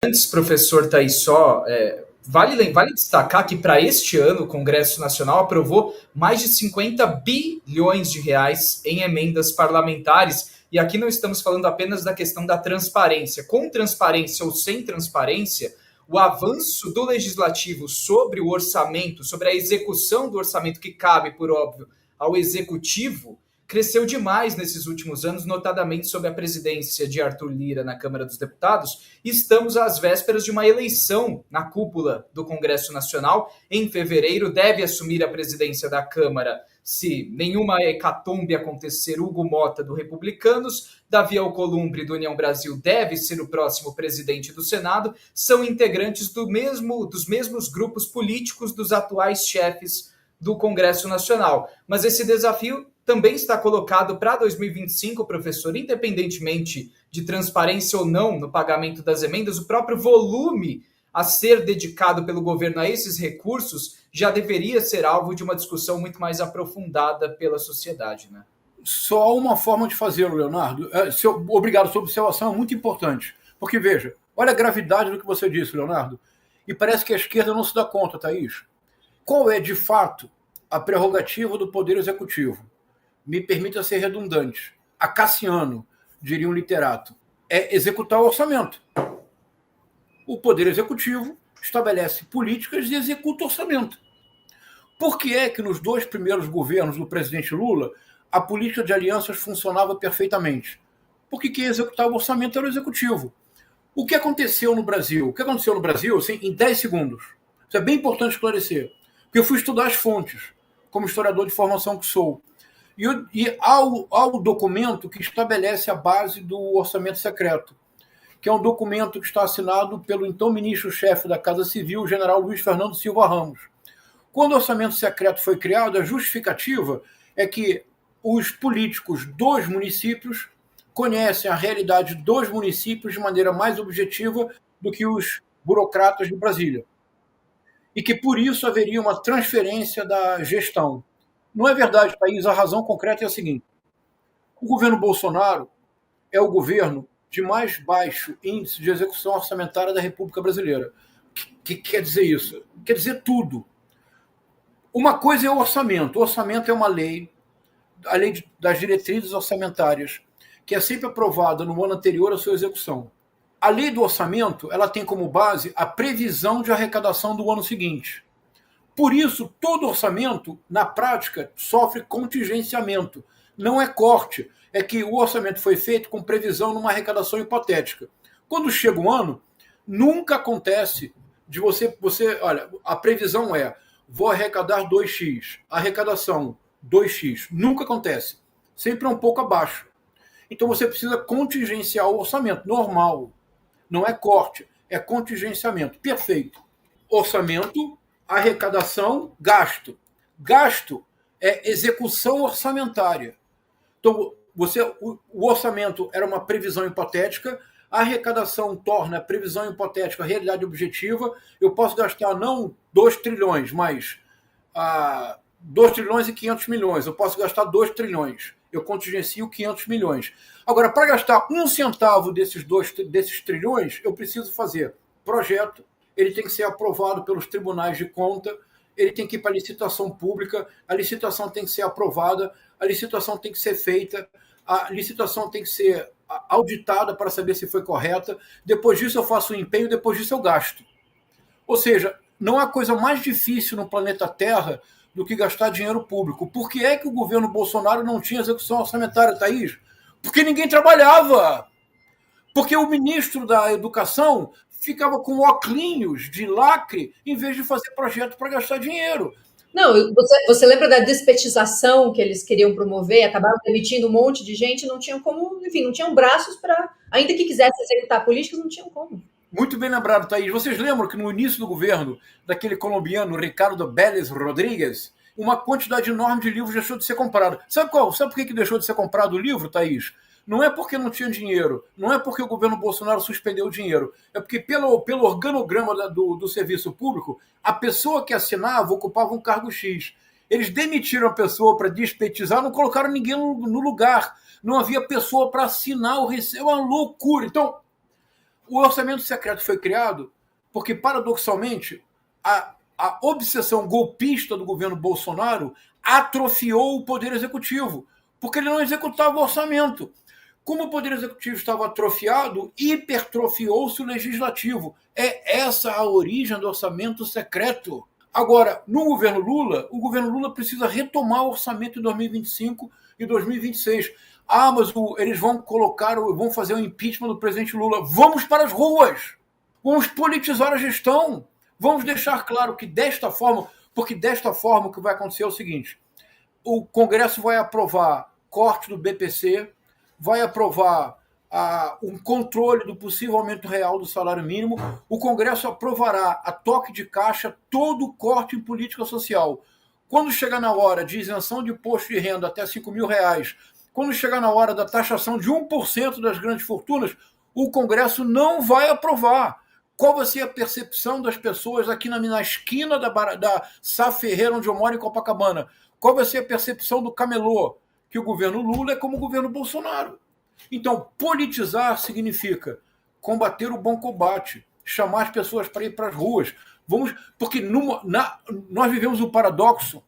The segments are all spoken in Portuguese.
Antes, professor Thaís, vale destacar que para este ano o Congresso Nacional aprovou mais de 50 bilhões de reais em emendas parlamentares. E aqui não estamos falando apenas da questão da transparência. Com transparência ou sem transparência, o avanço do legislativo sobre o orçamento, sobre a execução do orçamento, que cabe, por óbvio, ao executivo, cresceu demais nesses últimos anos, notadamente sob a presidência de Arthur Lira na Câmara dos Deputados. Estamos às vésperas de uma eleição na cúpula do Congresso Nacional. Em fevereiro, deve assumir a presidência da Câmara, se nenhuma hecatombe acontecer, Hugo Mota, do Republicanos. Davi Alcolumbre, do União Brasil, deve ser o próximo presidente do Senado. São integrantes dos mesmos grupos políticos dos atuais chefes do Congresso Nacional. Mas esse desafio também está colocado para 2025, professor, independentemente de transparência ou não no pagamento das emendas, o próprio volume a ser dedicado pelo governo a esses recursos já deveria ser alvo de uma discussão muito mais aprofundada pela sociedade, né? Só uma forma de fazê-lo, Leonardo. Obrigado, sua observação é muito importante. Porque, veja, olha a gravidade do que você disse, Leonardo. E parece que a esquerda não se dá conta, Thaís. Qual é, de fato, a prerrogativa do Poder Executivo? Me permita ser redundante. A Cassiano, diria um literato, é executar o orçamento. O Poder Executivo estabelece políticas e executa o orçamento. Por que é que nos 2 primeiros governos do presidente Lula a política de alianças funcionava perfeitamente? Porque quem executava o orçamento era o Executivo. O que aconteceu no Brasil? O que aconteceu no Brasil, assim, em 10 segundos? Isso é bem importante esclarecer. Porque eu fui estudar as fontes, como historiador de formação que sou. E há o documento que estabelece a base do orçamento secreto, que é um documento que está assinado pelo então ministro-chefe da Casa Civil, o general Luiz Fernando Silva Ramos. Quando o orçamento secreto foi criado, a justificativa é que os políticos dos municípios conhecem a realidade dos municípios de maneira mais objetiva do que os burocratas de Brasília. E que, por isso, haveria uma transferência da gestão. Não é verdade, Thaís. A razão concreta é a seguinte. O governo Bolsonaro é o governo de mais baixo índice de execução orçamentária da República Brasileira. O que quer dizer isso? Quer dizer tudo. Uma coisa é o orçamento. O orçamento é uma lei, a lei das diretrizes orçamentárias, que é sempre aprovada no ano anterior à sua execução. A lei do orçamento, ela tem como base a previsão de arrecadação do ano seguinte. Por isso, todo orçamento, na prática, sofre contingenciamento. Não é corte, é que o orçamento foi feito com previsão numa arrecadação hipotética. Quando chega o ano, nunca acontece de você olha, a previsão é, vou arrecadar 2x, arrecadação 2x. Nunca acontece. Sempre é um pouco abaixo. Então você precisa contingenciar o orçamento, normal. Não é corte, é contingenciamento. Perfeito. Orçamento, arrecadação, gasto. Gasto é execução orçamentária. Então, o orçamento era uma previsão hipotética, a arrecadação torna a previsão hipotética a realidade objetiva. Eu posso gastar não 2 trilhões, mas 2 trilhões e 500 milhões. Eu posso gastar 2 trilhões. Eu contingencio 500 milhões. Agora, para gastar 1 centavo desses trilhões, eu preciso fazer projeto, ele tem que ser aprovado pelos tribunais de conta, ele tem que ir para a licitação pública, a licitação tem que ser aprovada, a licitação tem que ser feita, a licitação tem que ser auditada para saber se foi correta, depois disso eu faço o empenho, depois disso eu gasto. Ou seja, não há coisa mais difícil no planeta Terra do que gastar dinheiro público. Por que é que o governo Bolsonaro não tinha execução orçamentária, Thaís? Porque ninguém trabalhava. Porque o ministro da Educação ficava com óculos de lacre em vez de fazer projeto para gastar dinheiro. Não, você lembra da despetização que eles queriam promover, acabaram demitindo um monte de gente, não tinham como, enfim, não tinham braços para, ainda que quisessem executar políticas, não tinham como. Muito bem lembrado, Thaís. Vocês lembram que no início do governo daquele colombiano Ricardo Vélez Rodrigues, uma quantidade enorme de livros deixou de ser comprada. Sabe por que deixou de ser comprado o livro, Thaís? Não é porque não tinha dinheiro, não é porque o governo Bolsonaro suspendeu o dinheiro, é porque pelo organograma do serviço público, a pessoa que assinava ocupava um cargo X. Eles demitiram a pessoa para despetizar, não colocaram ninguém no lugar. Não havia pessoa para assinar o recibo. É uma loucura. Então, O orçamento secreto foi criado porque, paradoxalmente, a obsessão golpista do governo Bolsonaro atrofiou o Poder Executivo, porque ele não executava o orçamento. Como o Poder Executivo estava atrofiado, hipertrofiou-se o Legislativo. É essa a origem do orçamento secreto. Agora, no governo Lula, o governo Lula precisa retomar o orçamento em 2025 e 2026. Ah, mas eles vão fazer o impeachment do presidente Lula. Vamos para as ruas. Vamos politizar a gestão. Vamos deixar claro que desta forma, porque desta forma o que vai acontecer é o seguinte: o Congresso vai aprovar corte do BPC, vai aprovar um controle do possível aumento real do salário mínimo, o Congresso aprovará a toque de caixa todo o corte em política social. Quando chegar na hora de isenção de imposto de renda até R$5.000, quando chegar na hora da taxação de 1% das grandes fortunas, o Congresso não vai aprovar. Qual vai ser a percepção das pessoas aqui na esquina da Sá Ferreira, onde eu moro, em Copacabana? Qual vai ser a percepção do camelô? Que o governo Lula é como o governo Bolsonaro. Então, politizar significa combater o bom combate, chamar as pessoas para ir para as ruas. Porque nós vivemos um paradoxo,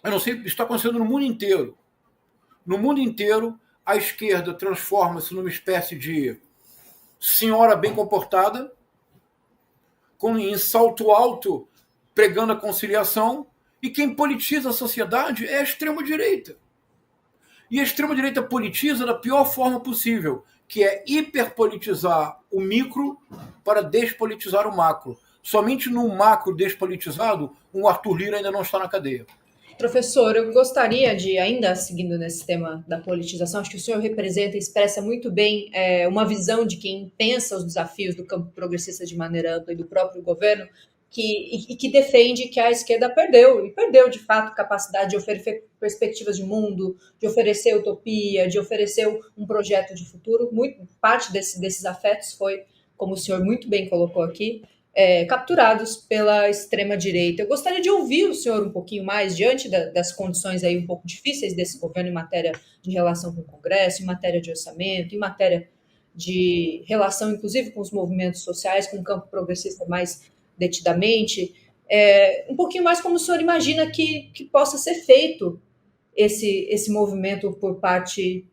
eu não sei, isso está acontecendo no mundo inteiro. No mundo inteiro, a esquerda transforma-se numa espécie de senhora bem comportada, em salto alto, pregando a conciliação, e quem politiza a sociedade é a extrema-direita. E a extrema-direita politiza da pior forma possível, que é hiperpolitizar o micro para despolitizar o macro. Somente no macro despolitizado, o Arthur Lira ainda não está na cadeia. Professor, eu gostaria de, ainda seguindo nesse tema da politização, acho que o senhor representa e expressa muito bem uma visão de quem pensa os desafios do campo progressista de maneira ampla e do próprio governo, que defende que a esquerda perdeu, e perdeu, de fato, capacidade de oferecer perspectivas de mundo, de oferecer utopia, de oferecer um projeto de futuro. Parte desses afetos foi, como o senhor muito bem colocou aqui, capturados pela extrema-direita. Eu gostaria de ouvir o senhor um pouquinho mais, diante das condições aí um pouco difíceis desse governo em matéria de relação com o Congresso, em matéria de orçamento, em matéria de relação, inclusive, com os movimentos sociais, com o campo progressista mais detidamente, um pouquinho mais como o senhor imagina que possa ser feito esse movimento por parte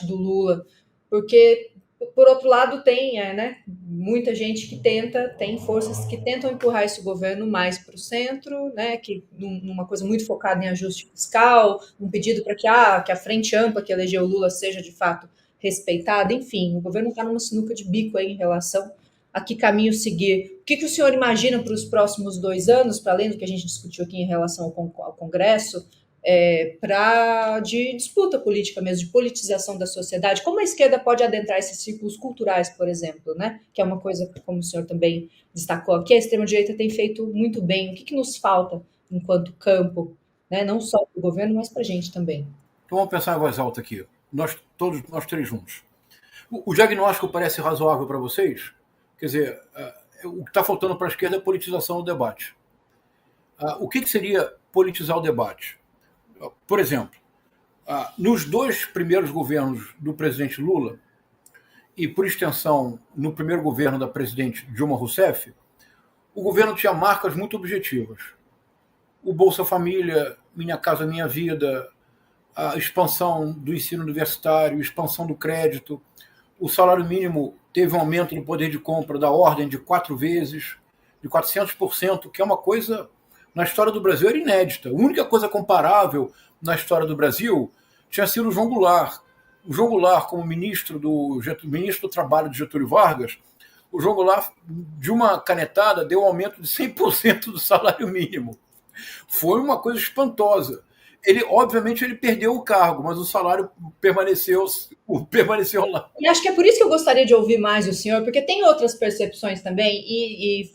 do Lula, porque, por outro lado, tem muita gente que tem forças que tentam empurrar esse governo mais para o centro, que numa coisa muito focada em ajuste fiscal, um pedido para que a frente ampla que elegeu o Lula seja, de fato, respeitada. Enfim, o governo está numa sinuca de bico aí em relação a que caminho seguir. O que o senhor imagina para os próximos 2 anos, para além do que a gente discutiu aqui em relação ao Congresso, de disputa política mesmo, de politização da sociedade? Como a esquerda pode adentrar esses círculos culturais, por exemplo, que é uma coisa que, como o senhor também destacou aqui, a extrema-direita tem feito muito bem. O que nos falta enquanto campo, não só para o governo, mas para a gente também? Então vamos pensar em voz alta aqui, nós três juntos. O diagnóstico parece razoável para vocês? Quer dizer, o que está faltando para a esquerda é a politização do debate. O que seria politizar o debate? Por exemplo, nos 2 primeiros governos do presidente Lula, e por extensão no primeiro governo da presidente Dilma Rousseff, o governo tinha marcas muito objetivas. O Bolsa Família, Minha Casa Minha Vida, a expansão do ensino universitário, expansão do crédito, o salário mínimo teve um aumento no poder de compra da ordem de 4 vezes, de 400%, que é uma coisa, na história do Brasil, era inédita. A única coisa comparável na história do Brasil tinha sido o João Goulart. O João Goulart, como ministro do Trabalho de Getúlio Vargas, o João Goulart, de uma canetada, deu um aumento de 100% do salário mínimo. Foi uma coisa espantosa. Obviamente, ele perdeu o cargo, mas o salário permaneceu lá. E acho que é por isso que eu gostaria de ouvir mais o senhor, porque tem outras percepções também, e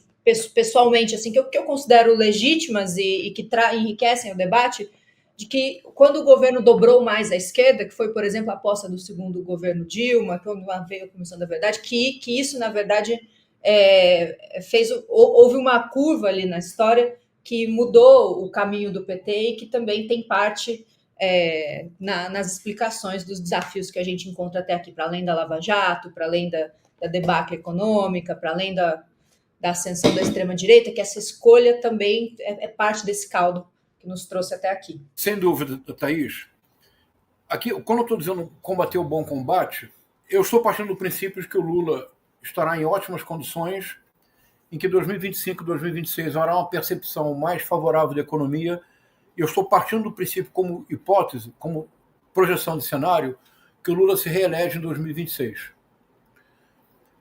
pessoalmente, assim, que eu considero legítimas e que enriquecem o debate, de que quando o governo dobrou mais à esquerda, que foi, por exemplo, a aposta do segundo governo Dilma, quando veio a Comissão da Verdade, que isso, na verdade, houve uma curva ali na história que mudou o caminho do PT e que também tem parte nas explicações dos desafios que a gente encontra até aqui, para além da Lava Jato, para além da debacle econômica, para além da ascensão da extrema-direita, que essa escolha também é parte desse caldo que nos trouxe até aqui. Sem dúvida, Thaís. Aqui, quando eu estou dizendo combater o bom combate, eu estou partindo do princípio de que o Lula estará em ótimas condições, em que 2025 e 2026 haverá uma percepção mais favorável da economia. Eu estou partindo do princípio, como hipótese, como projeção de cenário, que o Lula se reelege em 2026.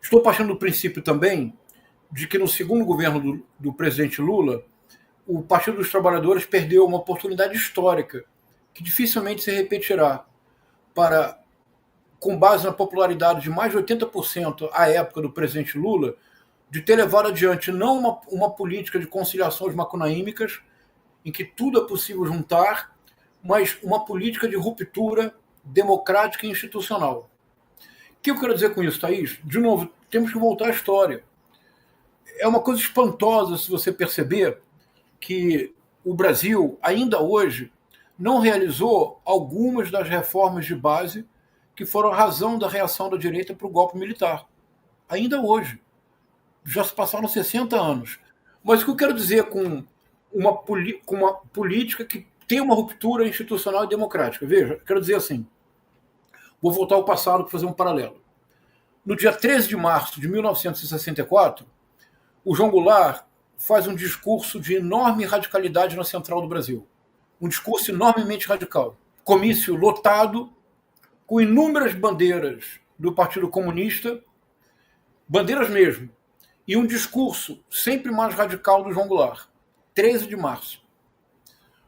Estou partindo do princípio também de que no segundo governo do presidente Lula, o Partido dos Trabalhadores perdeu uma oportunidade histórica que dificilmente se repetirá para, com base na popularidade de mais de 80% à época do presidente Lula, de ter levado adiante não uma política de conciliações macunaímicas, em que tudo é possível juntar, mas uma política de ruptura democrática e institucional. O que eu quero dizer com isso, Thaís? De novo, temos que voltar à história. É uma coisa espantosa se você perceber que o Brasil, ainda hoje, não realizou algumas das reformas de base que foram a razão da reação da direita para o golpe militar. Ainda hoje. Já se passaram 60 anos. Mas o que eu quero dizer com uma política que tem uma ruptura institucional e democrática? Veja, eu quero dizer assim, vou voltar ao passado para fazer um paralelo. No dia 13 de março de 1964, o João Goulart faz um discurso de enorme radicalidade na Central do Brasil. Um discurso enormemente radical. Comício lotado, com inúmeras bandeiras do Partido Comunista, bandeiras mesmo, e um discurso sempre mais radical do João Goulart. 13 de março.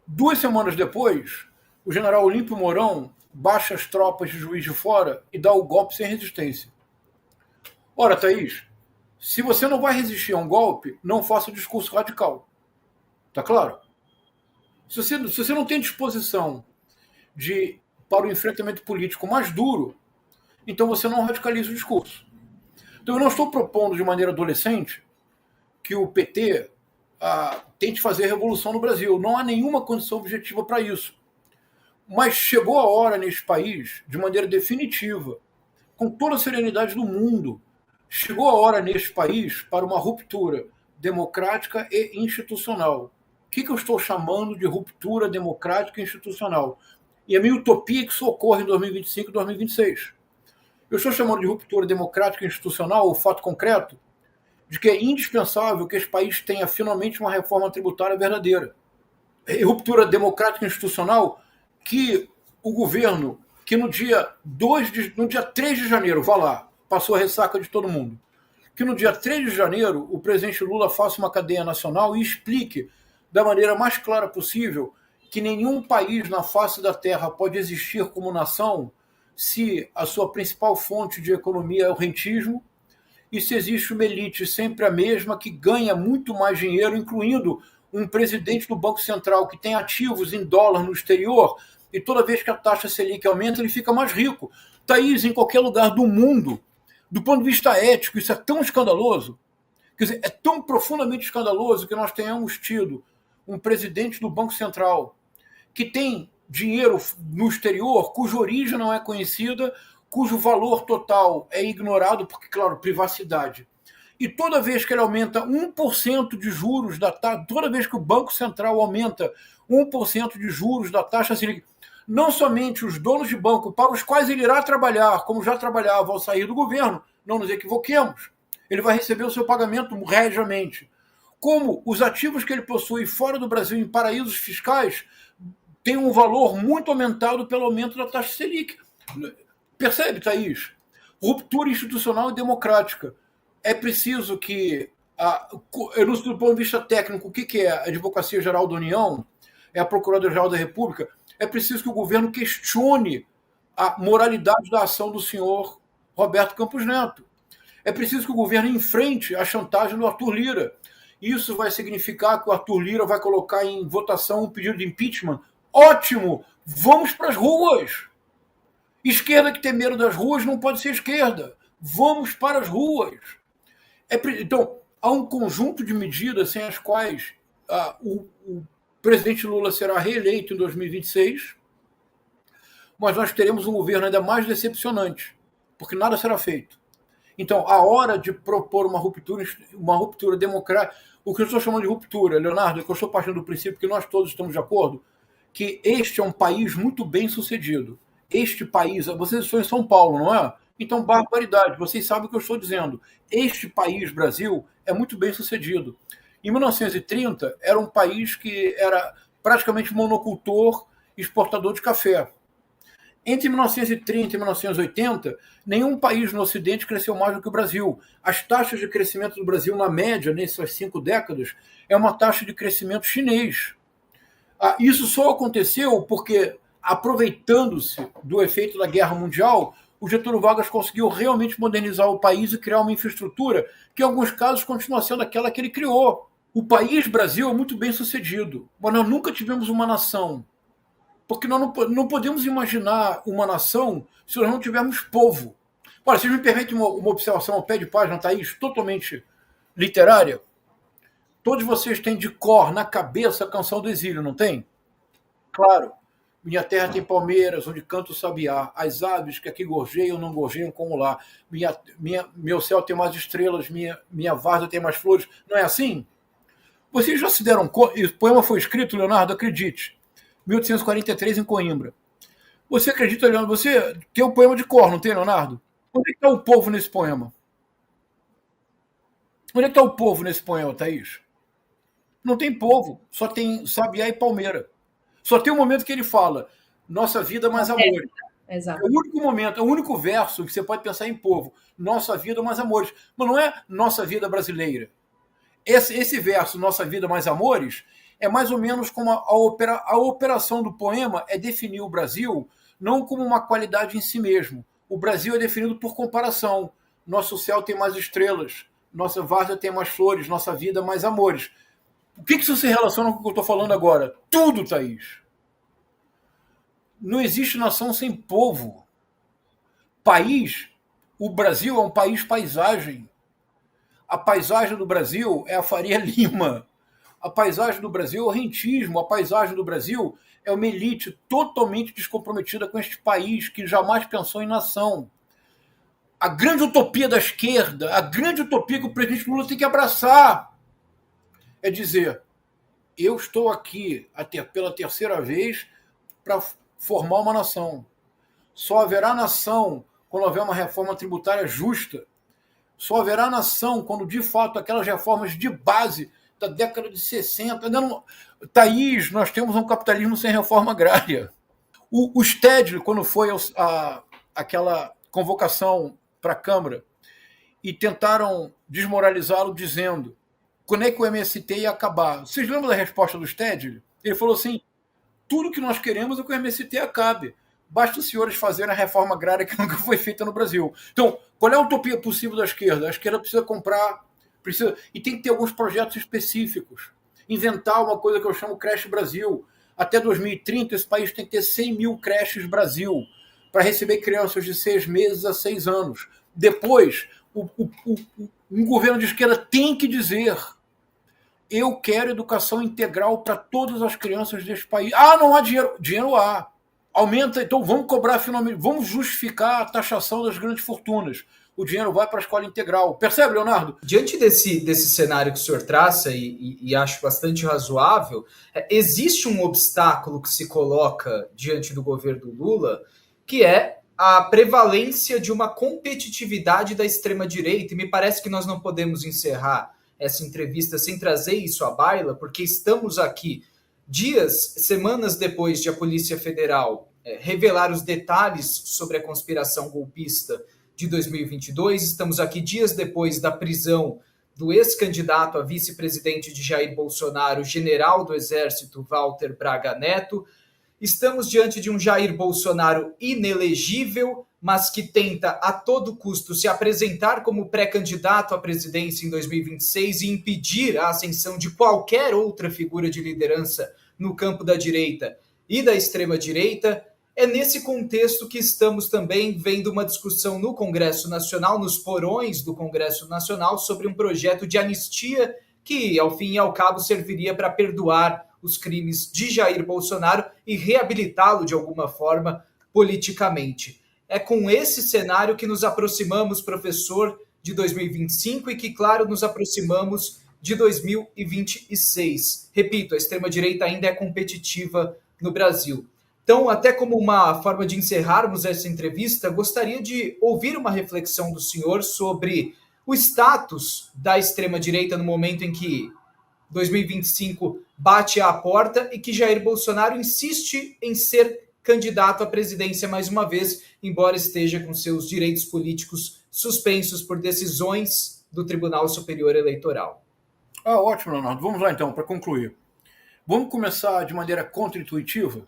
2 semanas depois, o general Olímpio Mourão baixa as tropas de Juiz de Fora e dá o golpe sem resistência. Ora, Thaís, se você não vai resistir a um golpe, não faça um discurso radical. Tá claro? Se você não tem disposição para o enfrentamento político mais duro, então você não radicaliza o discurso. Então eu não estou propondo de maneira adolescente que o PT tente fazer revolução no Brasil. Não há nenhuma condição objetiva para isso. Mas chegou a hora neste país, de maneira definitiva, com toda a serenidade do mundo, chegou a hora neste país para uma ruptura democrática e institucional. O que eu estou chamando de ruptura democrática e institucional? E a minha utopia é que isso ocorra em 2025 e 2026. Eu estou chamando de ruptura democrática e institucional o fato concreto de que é indispensável que esse país tenha finalmente uma reforma tributária verdadeira. E ruptura democrática e institucional que o governo, que no dia 3 de janeiro, vá lá, passou a ressaca de todo mundo, que no dia 3 de janeiro o presidente Lula faça uma cadeia nacional e explique da maneira mais clara possível que nenhum país na face da Terra pode existir como nação se a sua principal fonte de economia é o rentismo e se existe uma elite sempre a mesma que ganha muito mais dinheiro, incluindo um presidente do Banco Central que tem ativos em dólar no exterior e toda vez que a taxa Selic aumenta ele fica mais rico. Thaís, em qualquer lugar do mundo, do ponto de vista ético, isso é tão escandaloso, quer dizer, é tão profundamente escandaloso que nós tenhamos tido um presidente do Banco Central que tem dinheiro no exterior cuja origem não é conhecida, cujo valor total é ignorado, porque, claro, privacidade. E toda vez que ele aumenta 1% de juros da taxa, toda vez que o Banco Central aumenta 1% de juros da taxa Selic, não somente os donos de banco para os quais ele irá trabalhar, como já trabalhava ao sair do governo, não nos equivoquemos, ele vai receber o seu pagamento regiamente, como os ativos que ele possui fora do Brasil em paraísos fiscais têm um valor muito aumentado pelo aumento da taxa Selic. Percebe, Thaís? Ruptura institucional e democrática. É preciso que, do ponto de vista técnico, o que é a Advocacia Geral da União, é a Procuradoria-Geral da República, é preciso que o governo questione a moralidade da ação do senhor Roberto Campos Neto. É preciso que o governo enfrente a chantagem do Arthur Lira. Isso vai significar que o Arthur Lira vai colocar em votação um pedido de impeachment. Ótimo! Vamos para as ruas! Esquerda que tem medo das ruas não pode ser esquerda. Vamos para as ruas. Então, há um conjunto de medidas sem as quais o presidente Lula será reeleito em 2026, mas nós teremos um governo ainda mais decepcionante, porque nada será feito. Então, a hora de propor uma ruptura democrática, o que eu estou chamando de ruptura, Leonardo, é que eu estou partindo do princípio que nós todos estamos de acordo, que este é um país muito bem sucedido. Este país, vocês estão em São Paulo, não é? Então, barbaridade, vocês sabem o que eu estou dizendo. Este país, Brasil, é muito bem sucedido. Em 1930, era um país que era praticamente monocultor, exportador de café. Entre 1930 e 1980, nenhum país no Ocidente cresceu mais do que o Brasil. As taxas de crescimento do Brasil, na média, nessas 5 décadas, é uma taxa de crescimento chinês. Isso só aconteceu porque, aproveitando-se do efeito da Guerra Mundial, o Getúlio Vargas conseguiu realmente modernizar o país e criar uma infraestrutura que, em alguns casos, continua sendo aquela que ele criou. O país Brasil é muito bem sucedido, mas nós nunca tivemos uma nação. Porque nós não podemos imaginar uma nação se nós não tivermos povo. Olha, vocês me permitem uma observação ao pé de página, Thaís, totalmente literária? Todos vocês têm de cor na cabeça a Canção do Exílio, não tem? Claro. Minha terra tem palmeiras, onde canta o sabiá. As aves que aqui gorjeiam, não gorjeiam como lá. Meu céu tem mais estrelas, minha várzea tem mais flores. Não é assim? Vocês já se deram conta? O poema foi escrito, Leonardo, acredite, 1843, em Coimbra. Você acredita, Leonardo? Você tem um poema de cor, não tem, Leonardo? Onde é que está o povo nesse poema? Onde é que está o povo nesse poema, Thaís? Não tem povo, só tem sabiá e palmeira. Só tem um momento que ele fala, nossa vida mais amores. Exato. É o único momento, é o único verso que você pode pensar em povo. Nossa vida mais amores. Mas não é nossa vida brasileira. Esse verso, nossa vida mais amores, é mais ou menos como a operação do poema é definir o Brasil não como uma qualidade em si mesmo. O Brasil é definido por comparação. Nosso céu tem mais estrelas, nossa várzea tem mais flores, nossa vida mais amores. O que isso se relaciona com o que eu estou falando agora? Tudo, Thaís. Não existe nação sem povo. País, o Brasil é um país paisagem. A paisagem do Brasil é a Faria Lima. A paisagem do Brasil é o rentismo. A paisagem do Brasil é uma elite totalmente descomprometida com este país que jamais pensou em nação. A grande utopia da esquerda, a grande utopia que o presidente Lula tem que abraçar é dizer, eu estou aqui pela terceira vez para formar uma nação. Só haverá nação quando houver uma reforma tributária justa. Só haverá nação quando, de fato, aquelas reformas de base da década de 60... Thaís, nós temos um capitalismo sem reforma agrária. O Stedley, quando foi aquela convocação para a Câmara e tentaram desmoralizá-lo dizendo quando é que o MST ia acabar. Vocês lembram da resposta do Stedley? Ele falou assim, tudo que nós queremos é que o MST acabe. Basta os senhores fazerem a reforma agrária que nunca foi feita no Brasil. Então, qual é a utopia possível da esquerda? A esquerda precisa comprar, e tem que ter alguns projetos específicos. Inventar uma coisa que eu chamo Creche Brasil. Até 2030, esse país tem que ter 100 mil creches Brasil para receber crianças de 6 meses a 6 anos. Depois, um governo de esquerda tem que dizer eu quero educação integral para todas as crianças deste país. Não há dinheiro. Dinheiro há. Aumenta, então vamos cobrar finalmente, vamos justificar a taxação das grandes fortunas. O dinheiro vai para a escola integral. Percebe, Leonardo? Diante desse cenário que o senhor traça, e acho bastante razoável, existe um obstáculo que se coloca diante do governo Lula, que é a prevalência de uma competitividade da extrema-direita, e me parece que nós não podemos encerrar essa entrevista sem trazer isso à baila, porque estamos aqui semanas depois de a Polícia Federal revelar os detalhes sobre a conspiração golpista de 2022, estamos aqui dias depois da prisão do ex-candidato a vice-presidente de Jair Bolsonaro, general do Exército Walter Braga Neto. Estamos diante de um Jair Bolsonaro inelegível, mas que tenta a todo custo se apresentar como pré-candidato à presidência em 2026 e impedir a ascensão de qualquer outra figura de liderança no campo da direita e da extrema-direita. É nesse contexto que estamos também vendo uma discussão no Congresso Nacional, nos porões do Congresso Nacional, sobre um projeto de anistia que, ao fim e ao cabo, serviria para perdoar os crimes de Jair Bolsonaro e reabilitá-lo de alguma forma politicamente. É com esse cenário que nos aproximamos, professor, de 2025 e que, claro, nos aproximamos de 2026. Repito, a extrema-direita ainda é competitiva no Brasil. Então, até como uma forma de encerrarmos essa entrevista, gostaria de ouvir uma reflexão do senhor sobre o status da extrema-direita no momento em que 2025 bate à porta e que Jair Bolsonaro insiste em ser candidato à presidência mais uma vez, embora esteja com seus direitos políticos suspensos por decisões do Tribunal Superior Eleitoral. Ótimo, Leonardo. Vamos lá, então, para concluir. Vamos começar de maneira contra-intuitiva,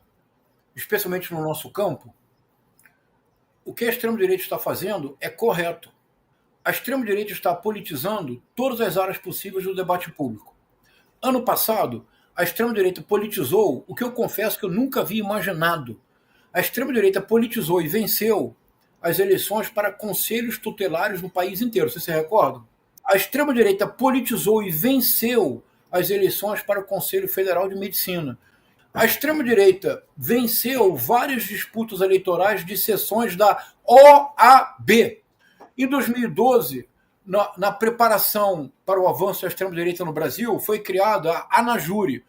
especialmente no nosso campo. O que a extrema-direita está fazendo é correto. A extrema-direita está politizando todas as áreas possíveis do debate público. Ano passado, a extrema-direita politizou o que eu confesso que eu nunca havia imaginado. A extrema-direita politizou e venceu as eleições para conselhos tutelares no país inteiro. Vocês se recordam? A extrema-direita politizou e venceu as eleições para o Conselho Federal de Medicina. A extrema-direita venceu várias disputas eleitorais de sessões da OAB. Em 2012, na preparação para o avanço da extrema-direita no Brasil, foi criada a ANAJURE,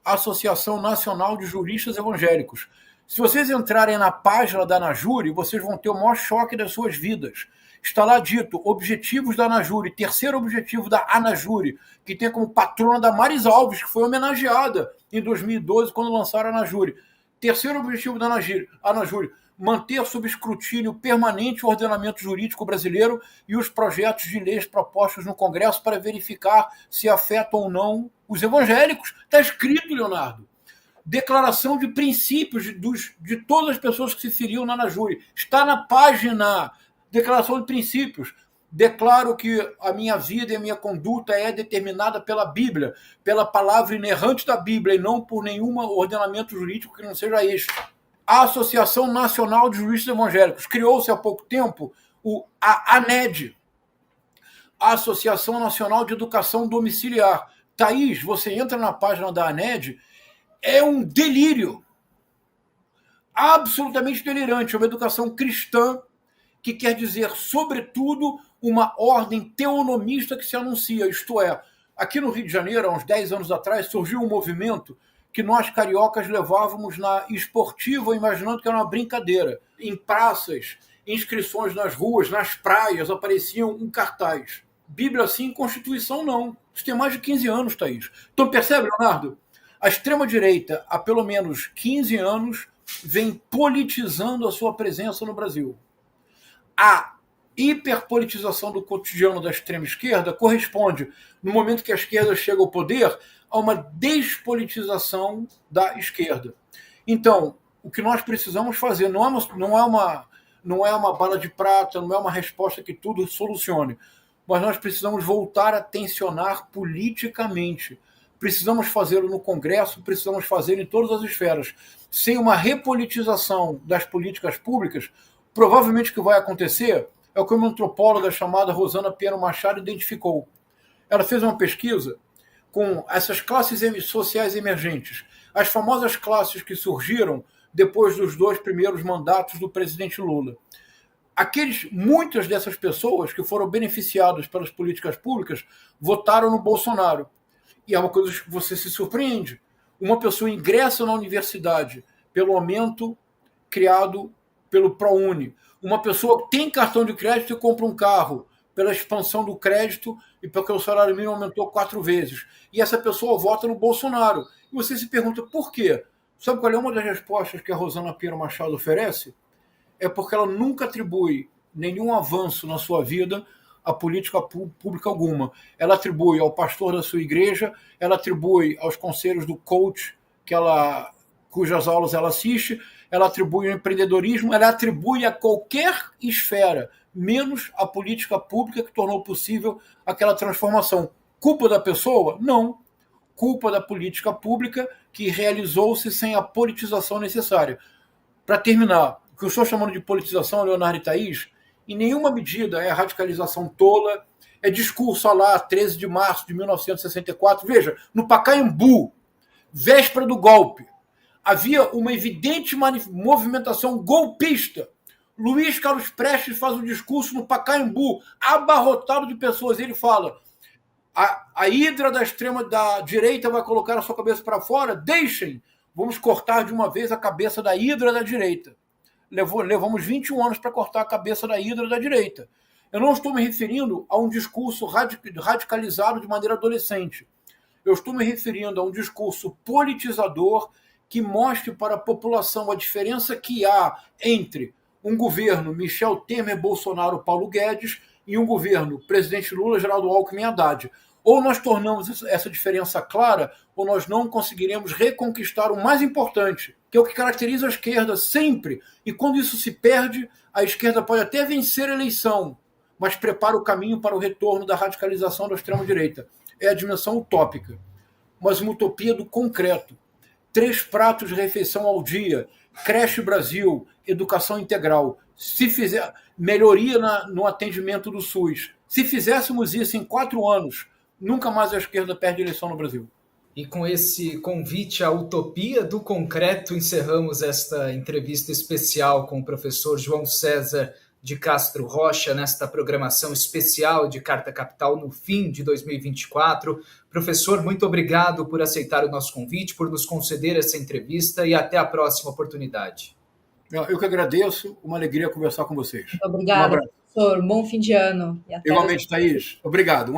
a Associação Nacional de Juristas Evangélicos. Se vocês entrarem na página da ANAJURE, vocês vão ter o maior choque das suas vidas. Está lá dito, objetivos da ANAJURE, terceiro objetivo da ANAJURE, que tem como patrona da Maris Alves, que foi homenageada em 2012, quando lançaram a ANAJURE. Terceiro objetivo da ANAJURE, manter sob escrutínio permanente o ordenamento jurídico brasileiro e os projetos de leis propostos no Congresso para verificar se afetam ou não os evangélicos. Está escrito, Leonardo. Declaração de princípios de todas as pessoas que se filiam na ANAJURE. Está na página. Declaração de princípios. Declaro que a minha vida e a minha conduta é determinada pela Bíblia, pela palavra inerrante da Bíblia, e não por nenhum ordenamento jurídico que não seja este. A Associação Nacional de Juristas Evangélicos. Criou-se há pouco tempo a ANED, a Associação Nacional de Educação Domiciliar. Thaís, você entra na página da ANED, é um delírio. Absolutamente delirante. É uma educação cristã, que quer dizer, sobretudo, uma ordem teonomista que se anuncia. Isto é, aqui no Rio de Janeiro, há uns 10 anos atrás, surgiu um movimento que nós, cariocas, levávamos na esportiva, imaginando que era uma brincadeira. Em praças, inscrições nas ruas, nas praias, apareciam um cartaz. Bíblia sim, Constituição não. Isso tem mais de 15 anos, Thaís. Então percebe, Leonardo? A extrema-direita, há pelo menos 15 anos, vem politizando a sua presença no Brasil. A hiperpolitização do cotidiano da extrema-esquerda corresponde, no momento que a esquerda chega ao poder, a uma despolitização da esquerda. Então, o que nós precisamos fazer não é uma bala de prata, não é uma resposta que tudo solucione, mas nós precisamos voltar a tensionar politicamente. Precisamos fazê-lo no Congresso, precisamos fazê-lo em todas as esferas. Sem uma repolitização das políticas públicas, provavelmente o que vai acontecer é o que uma antropóloga chamada Rosana Pinheiro Machado identificou. Ela fez uma pesquisa com essas classes sociais emergentes, as famosas classes que surgiram depois dos 2 primeiros mandatos do presidente Lula. Muitas dessas pessoas que foram beneficiadas pelas políticas públicas votaram no Bolsonaro. E é uma coisa que você se surpreende. Uma pessoa ingressa na universidade pelo aumento criado pelo ProUni. Uma pessoa tem cartão de crédito e compra um carro pela expansão do crédito e porque o salário mínimo aumentou 4 vezes. E essa pessoa vota no Bolsonaro. E você se pergunta por quê? Sabe qual é uma das respostas que a Rosana Pinheiro Machado oferece? É porque ela nunca atribui nenhum avanço na sua vida a política pública alguma. Ela atribui ao pastor da sua igreja, ela atribui aos conselhos do coach cujas aulas ela assiste, ela atribui ao empreendedorismo, ela atribui a qualquer esfera, menos a política pública que tornou possível aquela transformação. Culpa da pessoa? Não. Culpa da política pública que realizou-se sem a politização necessária. Para terminar, o que eu estou chamando de politização, Leonardo e Thaís, em nenhuma medida é radicalização tola, é discurso lá, 13 de março de 1964. Veja, no Pacaembu, véspera do golpe, havia uma evidente movimentação golpista Luiz Carlos Prestes faz um discurso no Pacaembu, abarrotado de pessoas. Ele fala: a hidra da direita vai colocar a sua cabeça para fora? Deixem! Vamos cortar de uma vez a cabeça da hidra da direita. Levamos 21 anos para cortar a cabeça da hidra da direita. Eu não estou me referindo a um discurso radicalizado de maneira adolescente. Eu estou me referindo a um discurso politizador que mostre para a população a diferença que há entre um governo Michel Temer, Bolsonaro, Paulo Guedes e um governo presidente Lula, Geraldo Alckmin, Haddad. Ou nós tornamos essa diferença clara, ou nós não conseguiremos reconquistar o mais importante, que é o que caracteriza a esquerda sempre. E quando isso se perde, a esquerda pode até vencer a eleição, mas prepara o caminho para o retorno da radicalização da extrema-direita. É a dimensão utópica, mas uma utopia do concreto. 3 pratos de refeição ao dia, creche Brasil, educação integral. Se fizer melhoria no atendimento do SUS, se fizéssemos isso em 4 anos, nunca mais a esquerda perde eleição no Brasil. E com esse convite à utopia do concreto, encerramos esta entrevista especial com o professor João César de Castro Rocha, nesta programação especial de Carta Capital no fim de 2024. Professor, muito obrigado por aceitar o nosso convite, por nos conceder essa entrevista e até a próxima oportunidade. Eu que agradeço, uma alegria conversar com vocês. Obrigada, professor. Bom fim de ano. Igualmente, Thaís. Obrigado.